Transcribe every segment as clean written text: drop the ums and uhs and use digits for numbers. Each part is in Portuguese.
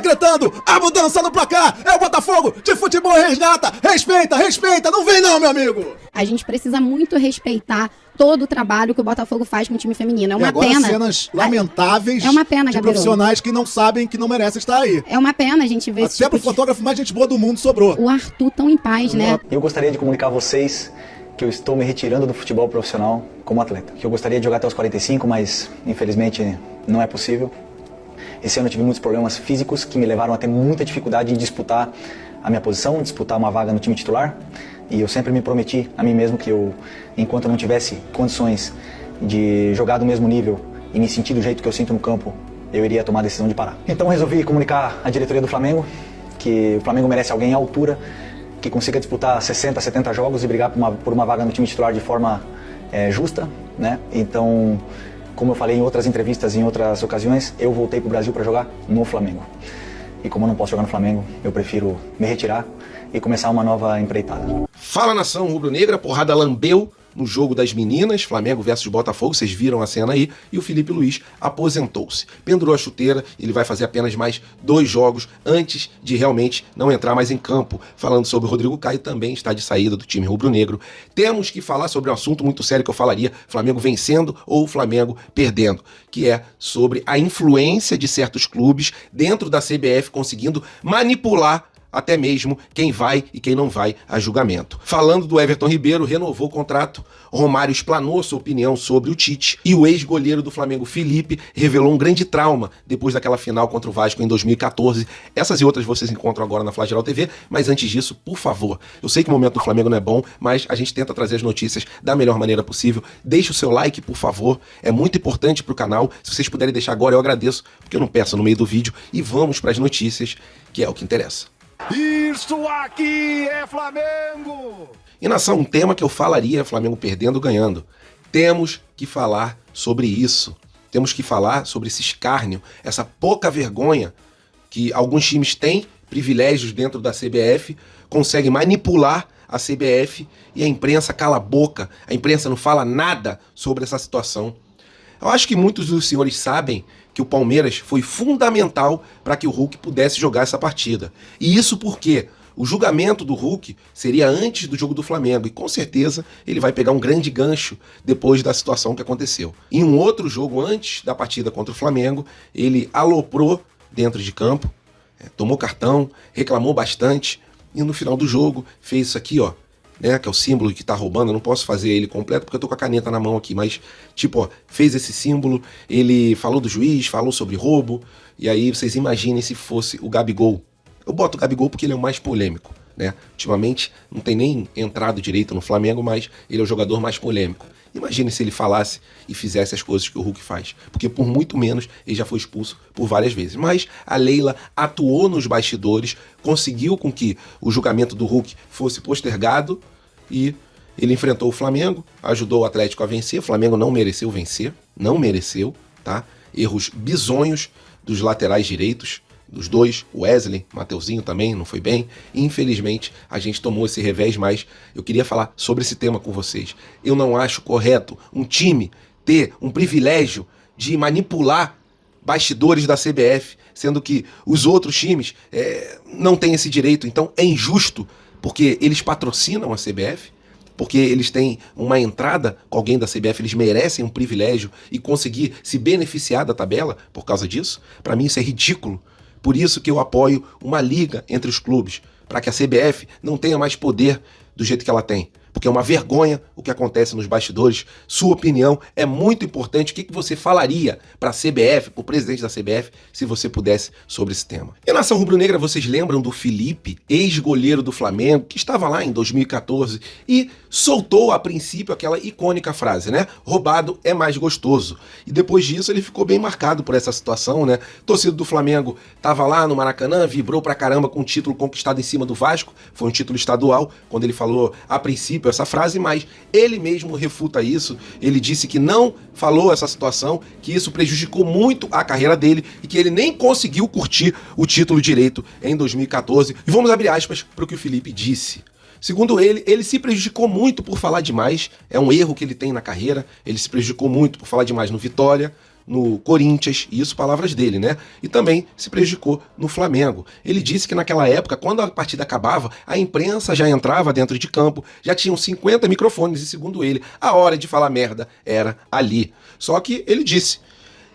decretando a mudança no placar. É o Botafogo de Futebol Resgata. Respeita, respeita. Não vem não, meu amigo. A gente precisa muito respeitar todo o trabalho que o Botafogo faz com o time feminino. É uma e agora pena. Cenas lamentáveis é uma pena, de profissionais que não sabem que não merecem estar aí. É uma pena a gente ver esse Até pro fotógrafo mais gente boa do mundo sobrou. O Arthur tão em paz, né? Eu gostaria de comunicar a vocês que eu estou me retirando do futebol profissional como atleta. Que eu gostaria de jogar até os 45, mas infelizmente não é possível. Esse ano eu tive muitos problemas físicos que me levaram a ter muita dificuldade em disputar a minha posição, disputar uma vaga no time titular. E eu sempre me prometi a mim mesmo que eu, enquanto eu não tivesse condições de jogar do mesmo nível e me sentir do jeito que eu sinto no campo, eu iria tomar a decisão de parar. Então resolvi comunicar à diretoria do Flamengo que o Flamengo merece alguém à altura, que consiga disputar 60, 70 jogos e brigar por uma vaga no time titular de forma justa, né? Então, como eu falei em outras entrevistas, em outras ocasiões, eu voltei para o Brasil para jogar no Flamengo. E como eu não posso jogar no Flamengo, eu prefiro me retirar e começar uma nova empreitada. Fala, nação rubro-negra, porrada lambeu no jogo das meninas, Flamengo versus Botafogo, vocês viram a cena aí, e o Felipe Luiz aposentou-se. Pendurou a chuteira, ele vai fazer apenas mais 2 jogos antes de realmente não entrar mais em campo. Falando sobre o Rodrigo Caio, também está de saída do time rubro-negro. Temos que falar sobre um assunto muito sério que eu falaria, Flamengo vencendo ou Flamengo perdendo, que é sobre a influência de certos clubes dentro da CBF conseguindo manipular até mesmo quem vai e quem não vai a julgamento. Falando do Everton Ribeiro, renovou o contrato, Romário explanou sua opinião sobre o Tite e o ex-goleiro do Flamengo, Felipe, revelou um grande trauma depois daquela final contra o Vasco em 2014. Essas e outras vocês encontram agora na Flagel TV, mas antes disso, por favor, eu sei que o momento do Flamengo não é bom, mas a gente tenta trazer as notícias da melhor maneira possível. Deixe o seu like, por favor, é muito importante pro canal. Se vocês puderem deixar agora, eu agradeço, porque eu não peço no meio do vídeo. E vamos para as notícias, que é o que interessa. Isso aqui é Flamengo! E nação, um tema que eu falaria é Flamengo perdendo, ganhando. Temos que falar sobre isso. Temos que falar sobre esse escárnio, essa pouca vergonha que alguns times têm, privilégios dentro da CBF, conseguem manipular a CBF e a imprensa cala a boca, a imprensa não fala nada sobre essa situação. Eu acho que muitos dos senhores sabem que o Palmeiras foi fundamental para que o Hulk pudesse jogar essa partida. E isso porque o julgamento do Hulk seria antes do jogo do Flamengo, e com certeza ele vai pegar um grande gancho depois da situação que aconteceu. Em um outro jogo antes da partida contra o Flamengo, ele aloprou dentro de campo, tomou cartão, reclamou bastante, e no final do jogo fez isso aqui, ó, né, que é o símbolo que tá roubando. Eu não posso fazer ele completo porque eu tô com a caneta na mão aqui, mas tipo, ó, fez esse símbolo, ele falou do juiz, falou sobre roubo, e aí vocês imaginem se fosse o Gabigol. Eu boto o Gabigol porque ele é o mais polêmico, né? Ultimamente não tem nem entrado direito no Flamengo, mas ele é o jogador mais polêmico. Imagine se ele falasse e fizesse as coisas que o Hulk faz, porque por muito menos ele já foi expulso por várias vezes. Mas a Leila atuou nos bastidores, conseguiu com que o julgamento do Hulk fosse postergado e ele enfrentou o Flamengo, ajudou o Atlético a vencer. O Flamengo não mereceu vencer, não mereceu, tá? Erros bizonhos dos laterais direitos, dos dois, o Wesley, Mateuzinho também não foi bem. Infelizmente, a gente tomou esse revés, mas eu queria falar sobre esse tema com vocês. Eu não acho correto um time ter um privilégio de manipular bastidores da CBF, sendo que os outros times não têm esse direito. Então é injusto, porque eles patrocinam a CBF, porque eles têm uma entrada com alguém da CBF, eles merecem um privilégio e conseguir se beneficiar da tabela por causa disso. Para mim isso é ridículo. Por isso que eu apoio uma liga entre os clubes, para que a CBF não tenha mais poder do jeito que ela tem. Porque é uma vergonha o que acontece nos bastidores. Sua opinião é muito importante. O que você falaria para a CBF, para o presidente da CBF, se você pudesse sobre esse tema? E na nação rubro-negra, vocês lembram do Felipe, ex-goleiro do Flamengo, que estava lá em 2014 e soltou a princípio aquela icônica frase, né? Roubado é mais gostoso. E depois disso ele ficou bem marcado por essa situação, né? Torcida do Flamengo estava lá no Maracanã, vibrou pra caramba com o título conquistado em cima do Vasco. Foi um título estadual, quando ele falou a princípio essa frase, mas ele mesmo refuta isso. Ele disse que não falou essa situação, que isso prejudicou muito a carreira dele e que ele nem conseguiu curtir o título direito em 2014. E vamos abrir aspas para o que o Felipe disse. Segundo ele, ele se prejudicou muito por falar demais, é um erro que ele tem na carreira, ele se prejudicou muito por falar demais no Vitória, no Corinthians, e isso palavras dele, né? E também se prejudicou no Flamengo. Ele disse que naquela época, quando a partida acabava, a imprensa já entrava dentro de campo, já tinham 50 microfones e, segundo ele, a hora de falar merda era ali. Só que ele disse: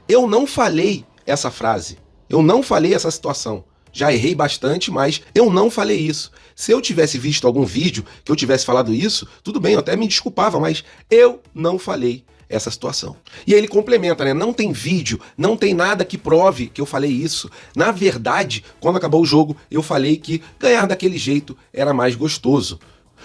eu não falei essa frase, eu não falei essa situação. Já errei bastante, mas eu não falei isso. Se eu tivesse visto algum vídeo que eu tivesse falado isso, tudo bem, eu até me desculpava, mas eu não falei essa situação. E aí ele complementa, né? Não tem vídeo, não tem nada que prove que eu falei isso. Na verdade, quando acabou o jogo, eu falei que ganhar daquele jeito era mais gostoso.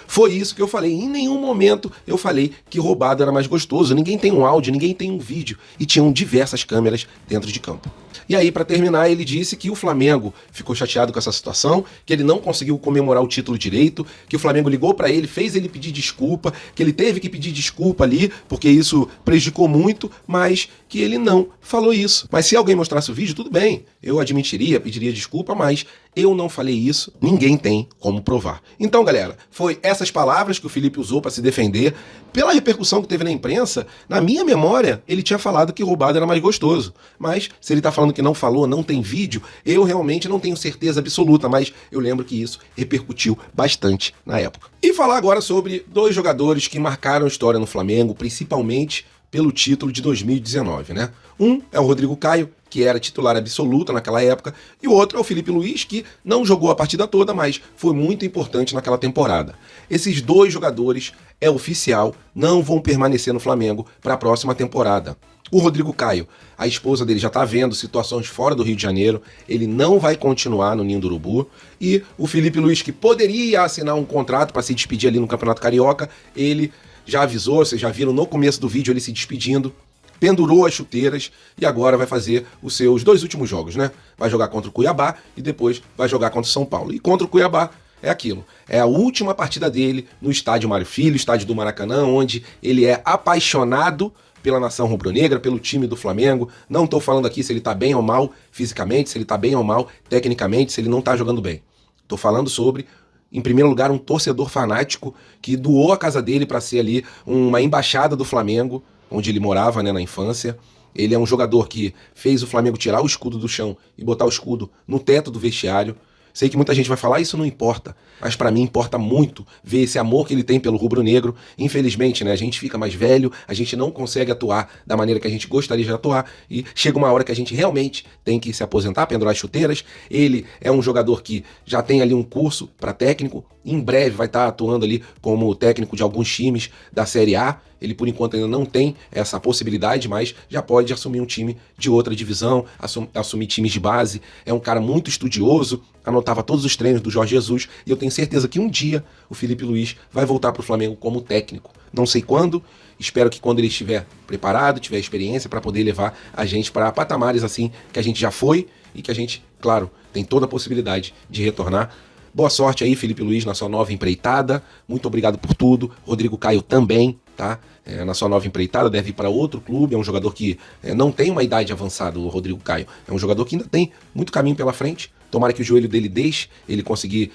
Foi isso que eu falei. Em nenhum momento eu falei que roubado era mais gostoso. Ninguém tem um áudio, ninguém tem um vídeo. E tinham diversas câmeras dentro de campo. E aí, para terminar, ele disse que o Flamengo ficou chateado com essa situação, que ele não conseguiu comemorar o título direito, que o Flamengo ligou para ele, fez ele pedir desculpa, que ele teve que pedir desculpa ali, porque isso prejudicou muito, mas que ele não falou isso. Mas se alguém mostrasse o vídeo, tudo bem, eu admitiria, pediria desculpa, mas eu não falei isso, ninguém tem como provar. Então, galera, foi essas palavras que o Felipe usou para se defender. Pela repercussão que teve na imprensa, na minha memória, ele tinha falado que roubado era mais gostoso. Mas, se ele tá falando que não falou, não tem vídeo, eu realmente não tenho certeza absoluta, mas eu lembro que isso repercutiu bastante na época. E falar agora sobre dois jogadores que marcaram história no Flamengo, principalmente pelo título de 2019, né? Um é o Rodrigo Caio, que era titular absoluto naquela época, e o outro é o Felipe Luiz, que não jogou a partida toda, mas foi muito importante naquela temporada. Esses dois jogadores, é oficial, não vão permanecer no Flamengo para a próxima temporada. O Rodrigo Caio, a esposa dele já está vendo situações fora do Rio de Janeiro, ele não vai continuar no Ninho do Urubu. E o Felipe Luiz, que poderia assinar um contrato para se despedir ali no Campeonato Carioca, ele já avisou, vocês já viram no começo do vídeo ele se despedindo, pendurou as chuteiras e agora vai fazer os seus 2 últimos jogos, né? Vai jogar contra o Cuiabá e depois vai jogar contra o São Paulo. E contra o Cuiabá é aquilo, é a última partida dele no estádio Mário Filho, estádio do Maracanã, onde ele é apaixonado pela nação rubro-negra, pelo time do Flamengo. Não estou falando aqui se ele tá bem ou mal fisicamente, se ele tá bem ou mal tecnicamente, se ele não tá jogando bem. Estou falando sobre, em primeiro lugar, um torcedor fanático que doou a casa dele para ser ali uma embaixada do Flamengo, onde ele morava, né, na infância. Ele é um jogador que fez o Flamengo tirar o escudo do chão e botar o escudo no teto do vestiário. Sei que muita gente vai falar, isso não importa, mas para mim importa muito ver esse amor que ele tem pelo rubro-negro. Infelizmente, né, a gente fica mais velho, a gente não consegue atuar da maneira que a gente gostaria de atuar e chega uma hora que a gente realmente tem que se aposentar, pendurar as chuteiras. Ele é um jogador que já tem ali um curso para técnico, em breve vai estar atuando ali como técnico de alguns times da Série A. Ele, por enquanto, ainda não tem essa possibilidade, mas já pode assumir um time de outra divisão, assumir times de base. É um cara muito estudioso, anotava todos os treinos do Jorge Jesus, e eu tenho certeza que um dia o Felipe Luiz vai voltar para o Flamengo como técnico. Não sei quando, espero que quando ele estiver preparado, tiver experiência para poder levar a gente para patamares assim que a gente já foi e que a gente, claro, tem toda a possibilidade de retornar. Boa sorte aí, Felipe Luiz, na sua nova empreitada. Muito obrigado por tudo. Rodrigo Caio também, tá? Na sua nova empreitada, deve ir para outro clube. É um jogador que não tem uma idade avançada, o Rodrigo Caio. É um jogador que ainda tem muito caminho pela frente. Tomara que o joelho dele deixe ele conseguir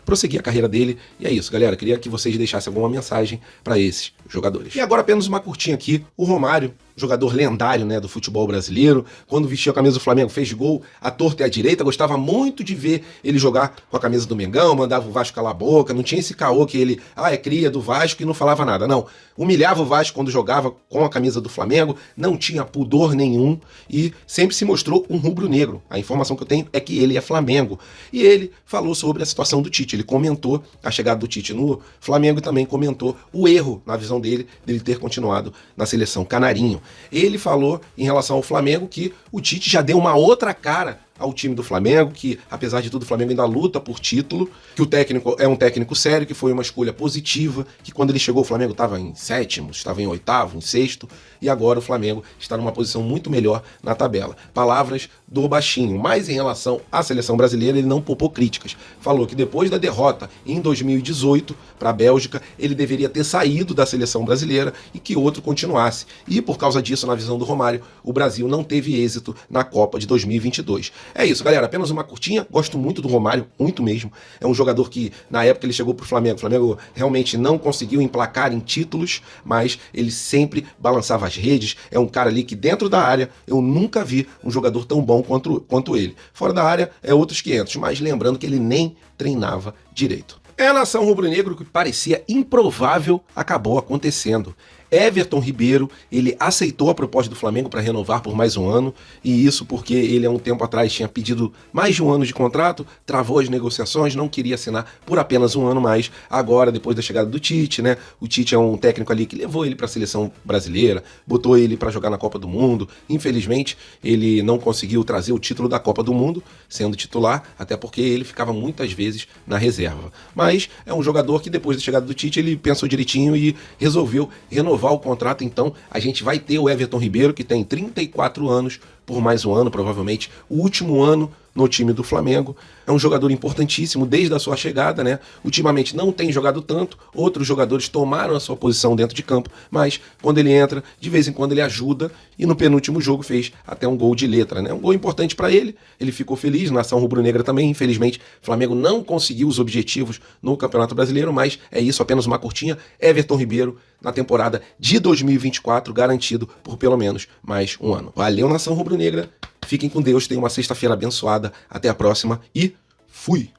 prosseguir a carreira dele. E é isso, galera. Queria que vocês deixassem alguma mensagem para esses jogadores. E agora apenas uma curtinha aqui. O Romário, jogador lendário, né, do futebol brasileiro. Quando vestiu a camisa do Flamengo, fez gol à torta e à direita. Gostava muito de ver ele jogar com a camisa do Mengão, mandava o Vasco calar a boca. Não tinha esse caô que ele, é cria do Vasco e não falava nada. Não, humilhava o Vasco quando jogava com a camisa do Flamengo. Não tinha pudor nenhum e sempre se mostrou um rubro-negro. A informação que eu tenho é que ele é Flamengo. E ele falou sobre a situação do Tite. Ele comentou a chegada do Tite no Flamengo e também comentou o erro, na visão dele ter continuado na seleção canarinho. Ele falou em relação ao Flamengo que o Tite já deu uma outra cara ao time do Flamengo, que apesar de tudo o Flamengo ainda luta por título, que o técnico é um técnico sério, que foi uma escolha positiva, que quando ele chegou o Flamengo estava em 7º, estava em 8º, em 6º, e agora o Flamengo está numa posição muito melhor na tabela. Palavras do baixinho, mas em relação à seleção brasileira ele não poupou críticas. Falou que depois da derrota em 2018 para a Bélgica, ele deveria ter saído da seleção brasileira e que outro continuasse. E por causa disso, na visão do Romário, o Brasil não teve êxito na Copa de 2022. É isso, galera, apenas uma curtinha. Gosto muito do Romário, muito mesmo. É um jogador que, na época ele chegou pro Flamengo, o Flamengo realmente não conseguiu emplacar em títulos, mas ele sempre balançava as redes. É um cara ali que dentro da área eu nunca vi um jogador tão bom quanto ele. Fora da área é outros 500, mas lembrando que ele nem treinava direito. É a nação rubro-negro que parecia improvável acabou acontecendo. Everton Ribeiro, ele aceitou a proposta do Flamengo para renovar por mais um ano, e isso porque ele há um tempo atrás tinha pedido mais de um ano de contrato, travou as negociações, não queria assinar por apenas um ano mais. Agora, depois da chegada do Tite, né? O Tite é um técnico ali que levou ele para a seleção brasileira, botou ele para jogar na Copa do Mundo. Infelizmente, ele não conseguiu trazer o título da Copa do Mundo sendo titular, até porque ele ficava muitas vezes na reserva. Mas é um jogador que depois da chegada do Tite, ele pensou direitinho e resolveu renovar o contrato. Então a gente vai ter o Everton Ribeiro, que tem 34 anos, por mais um ano, provavelmente o último ano no time do Flamengo. É um jogador importantíssimo desde a sua chegada, né? Ultimamente não tem jogado tanto, outros jogadores tomaram a sua posição dentro de campo, mas quando ele entra, de vez em quando ele ajuda, e no penúltimo jogo fez até um gol de letra, né? Um gol importante para ele, ele ficou feliz, nação rubro-negra também. Infelizmente, o Flamengo não conseguiu os objetivos no Campeonato Brasileiro, mas é isso, apenas uma curtinha. Everton Ribeiro na temporada de 2024, garantido por pelo menos mais um ano. Valeu, nação rubro-negra. Fiquem com Deus, tenham uma sexta-feira abençoada. Até a próxima e fui!